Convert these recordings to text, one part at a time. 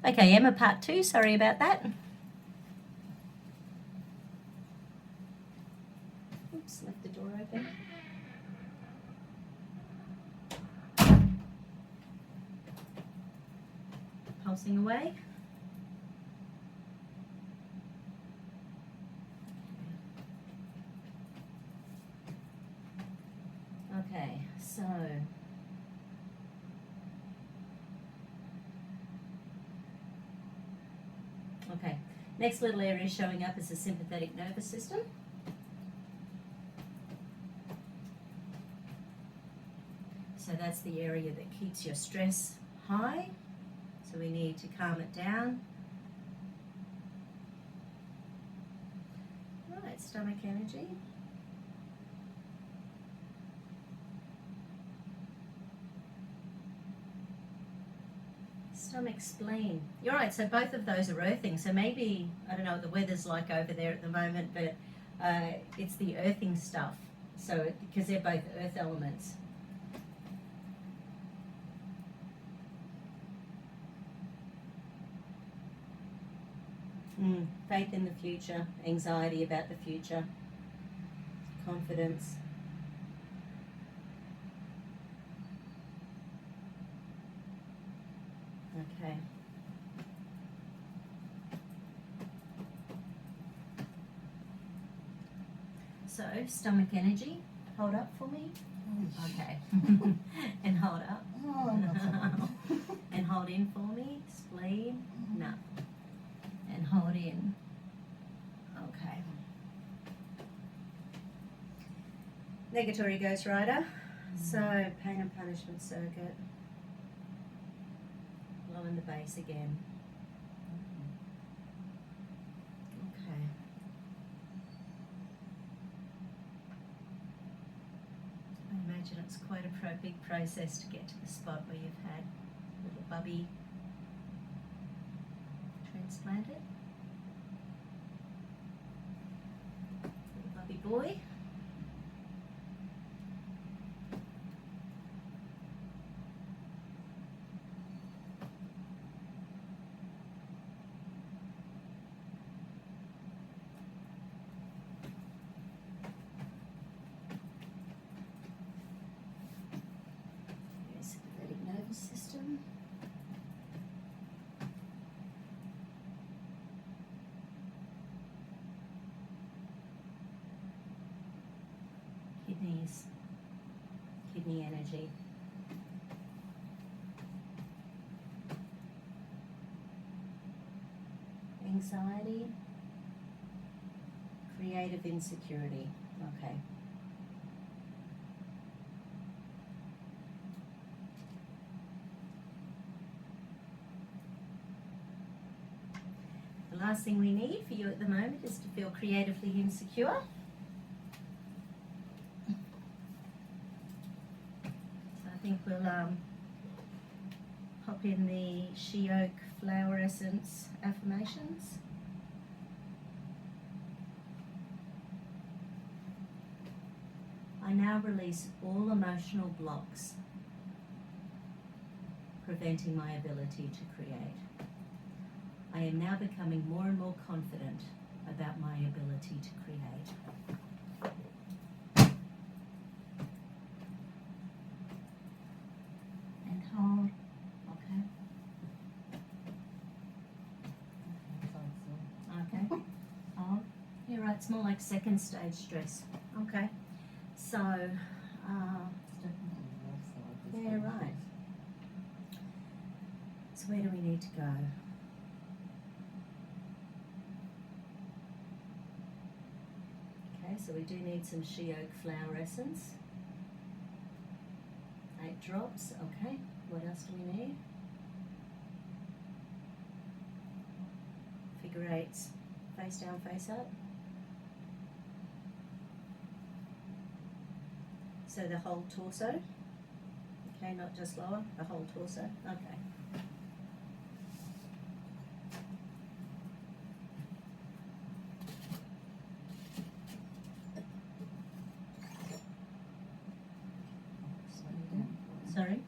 Okay, Emma, part 2. Sorry about that. Oops, left the door open. Pulsing away. Okay, so next little area showing up is the sympathetic nervous system. So that's the area that keeps your stress high. So we need to calm it down. Right, stomach energy. Stomach, spleen. You're right, so both of those are earthing. So maybe, I don't know what the weather's like over there at the moment, but it's the earthing stuff. So, because they're both earth elements. Faith in the future, anxiety about the future, confidence. Okay. So, stomach energy, hold up for me. Okay. And hold up. And hold in for me. Spleen. No. And hold in. Okay. Negatory Ghost Rider. So, pain and punishment surrogate. Low in the base again. Okay. I imagine it's quite a big process to get to the spot where you've had little bubby transplanted. Little bubby boy. Sympathetic nervous system. Kidneys, kidney energy. Anxiety, creative insecurity. Okay. The last thing we need for you at the moment is to feel creatively insecure. So I think we'll pop in the she oak flower essence affirmations. I now release all emotional blocks preventing my ability to create. I am now becoming more and more confident about my ability to create. And hold. Okay. Okay. Hold. You're right, it's more like second stage stress. Okay. So, yeah, right. So where do we need to go? Okay, so we do need some she oak flower essence. 8 drops, okay. What else do we need? Figure 8s, face down, face up. So the whole torso, okay, not just lower, the whole torso, okay. Sorry?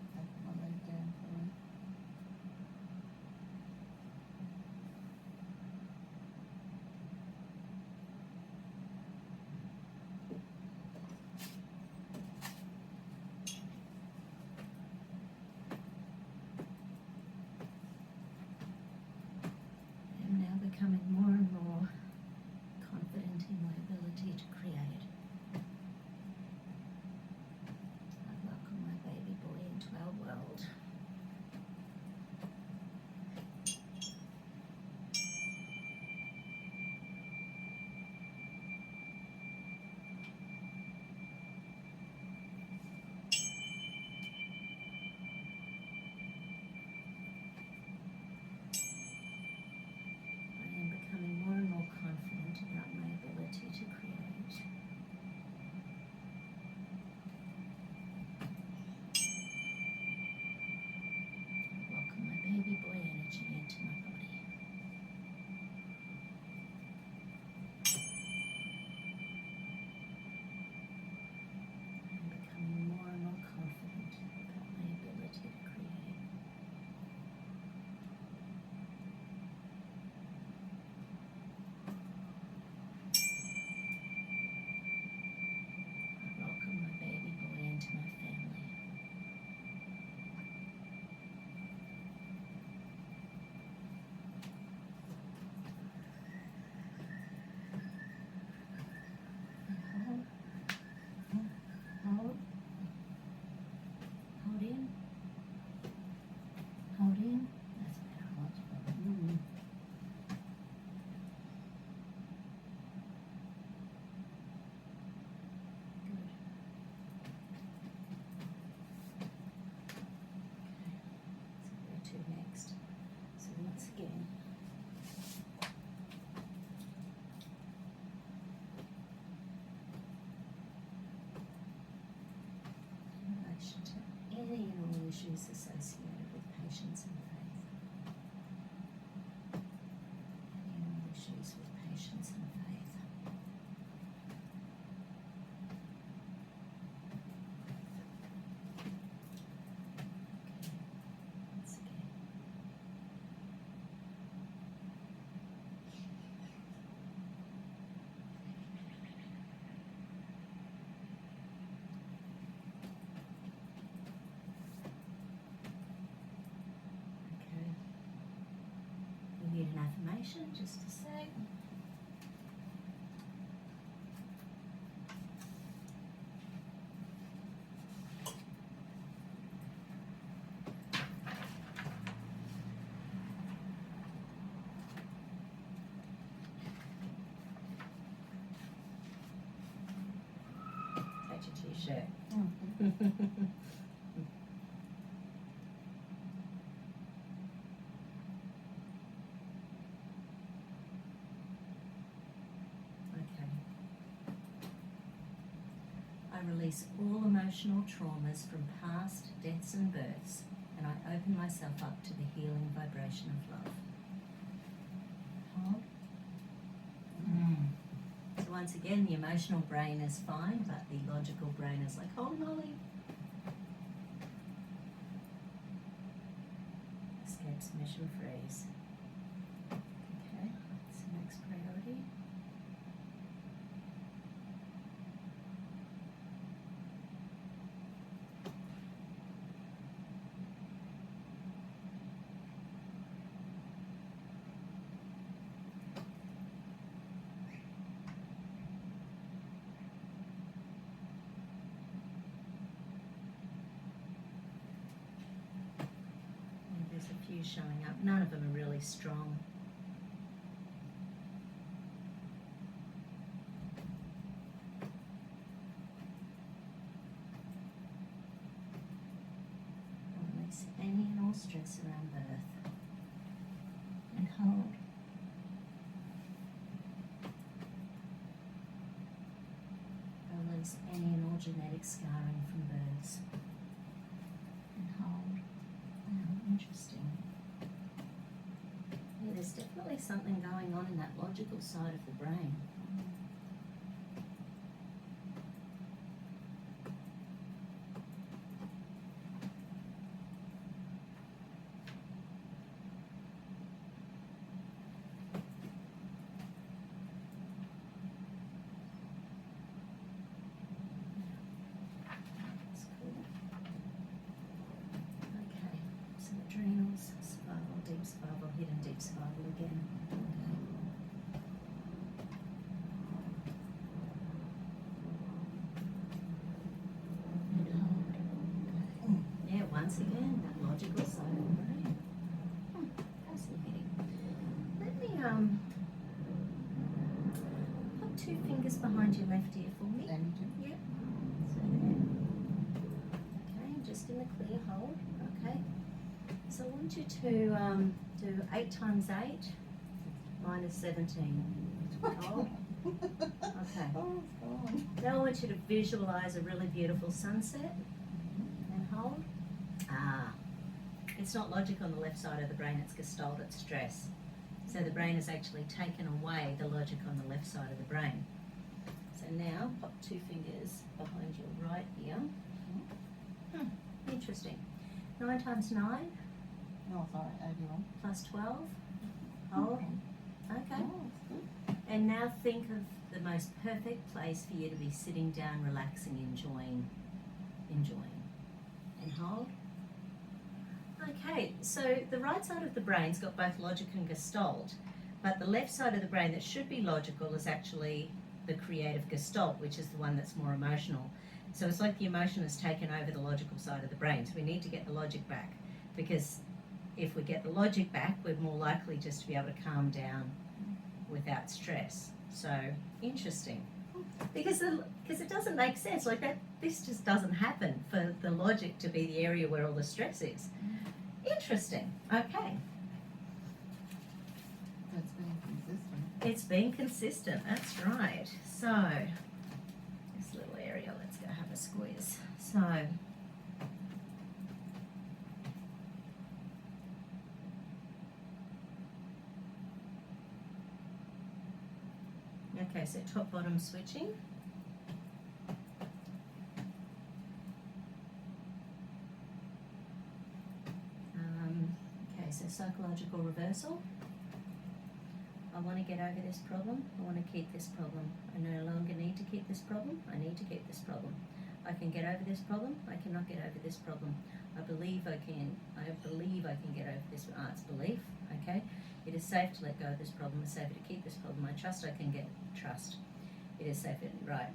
to next. So once again, in relation to any and all issues associated with patience and faith. Any and all issues with patience and faith. Once again. Okay. We need an affirmation just to say. That's your t-shirt. Okay. I release all emotional traumas from past deaths and births, and I open myself up to the healing vibration of love. Hold. So once again, the emotional brain is fine, but the logical brain is like, hold Molly. Escape, submission, freeze. Okay, that's the next priority. And there's a few showing up. None of them are really strong. Release any and all stress around birth. And hold. Release any and all genetic scarring from births. And hold. Interesting. Yeah, there's definitely something going on in that logical side of the brain. That's cool. Okay, so adrenals, survival, deep survival, hidden deep survival again. Okay. Yeah, once again, that logical side of the brain. Fascinating. Let me put two fingers behind your left ear for me. Yep. So there. Okay, just in the clear hold. Okay. So I want you to do 8 times 8 minus 17. Hold. Okay. Oh, it's gone. Now I want you to visualize a really beautiful sunset. And hold. Ah. It's not logic on the left side of the brain, it's gestalt, it's stress. So the brain has actually taken away the logic on the left side of the brain. So now pop 2 fingers behind your right ear. Interesting. 9 times 9 No, sorry, 81. plus 12. Hold. Okay. Oh, it's good. And now think of the most perfect place for you to be sitting down, relaxing, enjoying. And hold. Okay, so the right side of the brain's got both logic and gestalt, but the left side of the brain that should be logical is actually the creative gestalt, which is the one that's more emotional. So it's like the emotion has taken over the logical side of the brain. So we need to get the logic back, because if we get the logic back, we're more likely just to be able to calm down without stress. So interesting, because it doesn't make sense like that. This just doesn't happen for the logic to be the area where all the stress is. Interesting. Okay. That's being consistent. It's been consistent, that's right. So, this little area, let's go have a squeeze. So, okay, so top bottom switching. Okay, so psychological reversal. I want to get over this problem. I want to keep this problem. I no longer need to keep this problem. I need to keep this problem. I can get over this problem. I cannot get over this problem. I believe I can. I believe I can get over this. It's belief. Okay. It is safe to let go of this problem. It's safer to keep this problem. I trust I can get trust. It is safer. Right.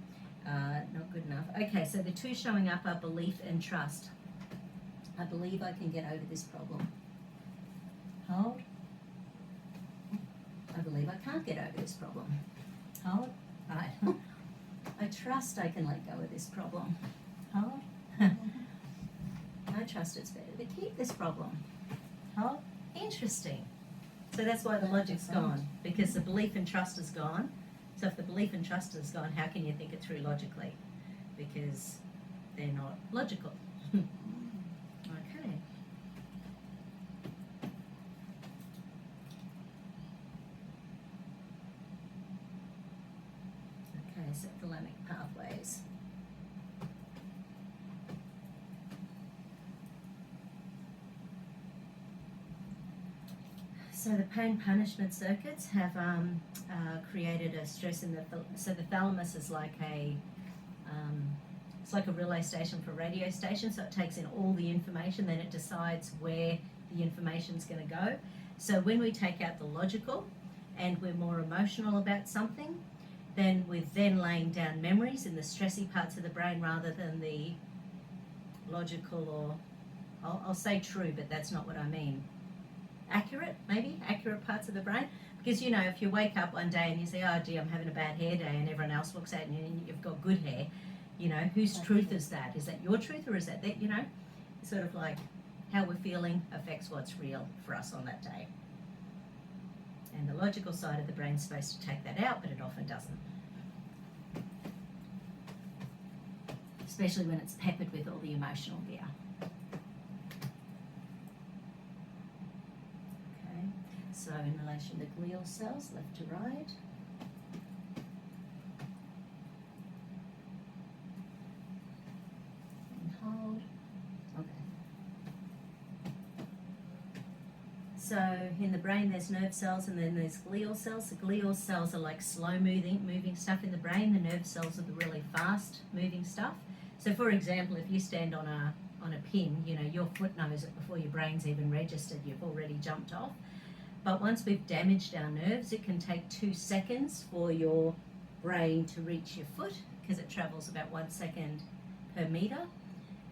Not good enough. Okay. So the two showing up are belief and trust. I believe I can get over this problem. Hold. I believe I can't get over this problem. Hold. Right. I trust I can let go of this problem. Hold. I trust it's better to keep this problem. Hold. Interesting. So that's why the logic's gone, because the belief and trust is gone. So if the belief and trust is gone, how can you think it through logically? Because they're not logical. Okay. Okay, so thalamic pathways. So the pain punishment circuits have created a stress in so the thalamus is like it's like a relay station for a radio station, so it takes in all the information, then it decides where the information's going to go. So when we take out the logical and we're more emotional about something, then we're then laying down memories in the stressy parts of the brain rather than the logical, or I'll say true, but that's not what I mean. Accurate parts of the brain. Because, you know, if you wake up one day and you say, oh, gee, I'm having a bad hair day, and everyone else looks at you and you've got good hair, you know, whose truth is that? Is that your truth, or is that, you know? Sort of like how we're feeling affects what's real for us on that day. And the logical side of the brain's supposed to take that out, but it often doesn't. Especially when it's peppered with all the emotional gear. Okay, so in relation to glial cells, left to right. And hold. Okay. So in the brain there's nerve cells and then there's glial cells. The glial cells are like slow moving stuff in the brain. The nerve cells are the really fast moving stuff. So for example, if you stand on a pin, you know, your foot knows it before your brain's even registered, you've already jumped off. But once we've damaged our nerves, it can take 2 seconds for your brain to reach your foot, because it travels about 1 second per meter.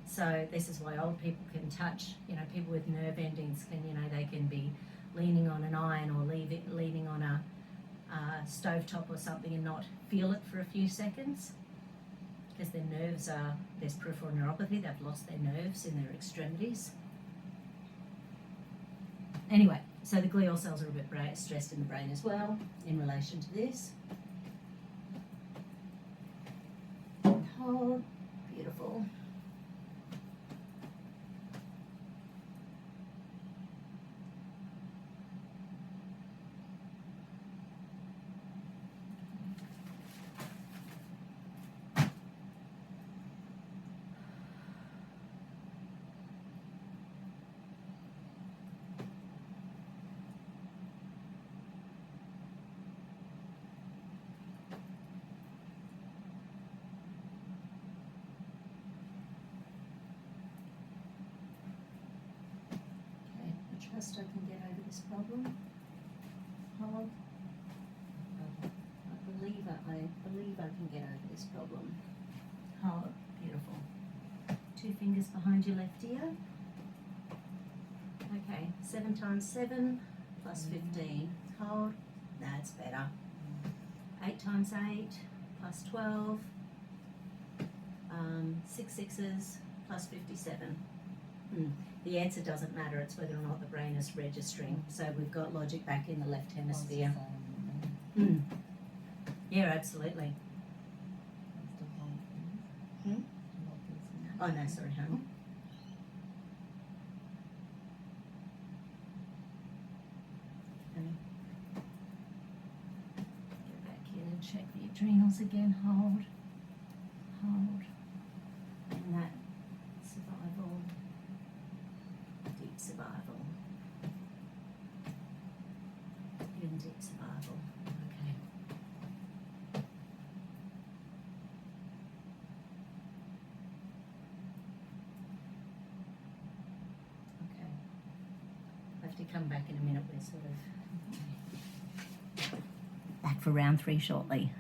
So this is why old people can touch, you know, people with nerve endings can, you know, they can be leaning on an iron or leaning on a stovetop or something and not feel it for a few seconds, because their nerves there's peripheral neuropathy, they've lost their nerves in their extremities. Anyway, so the glial cells are a bit stressed in the brain as well in relation to this. And hold. Beautiful. Trust I can get over this problem. Hold. I believe I can get over this problem. Hold. Beautiful. 2 fingers behind your left ear. Okay, 7 times 7 plus 15. Hold. That's better. 8 times 8 plus 12. 6 sixes plus 57. The answer doesn't matter, it's whether or not the brain is registering. So we've got logic back in the left hemisphere. Mm. Yeah, absolutely. Hmm? Oh no, sorry, honey. Honey. Get back in and check the adrenals again. Hold. And that survival, deep survival. In deep survival. Okay. Okay. I have to come back in a minute. We're sort of back for round 3 shortly.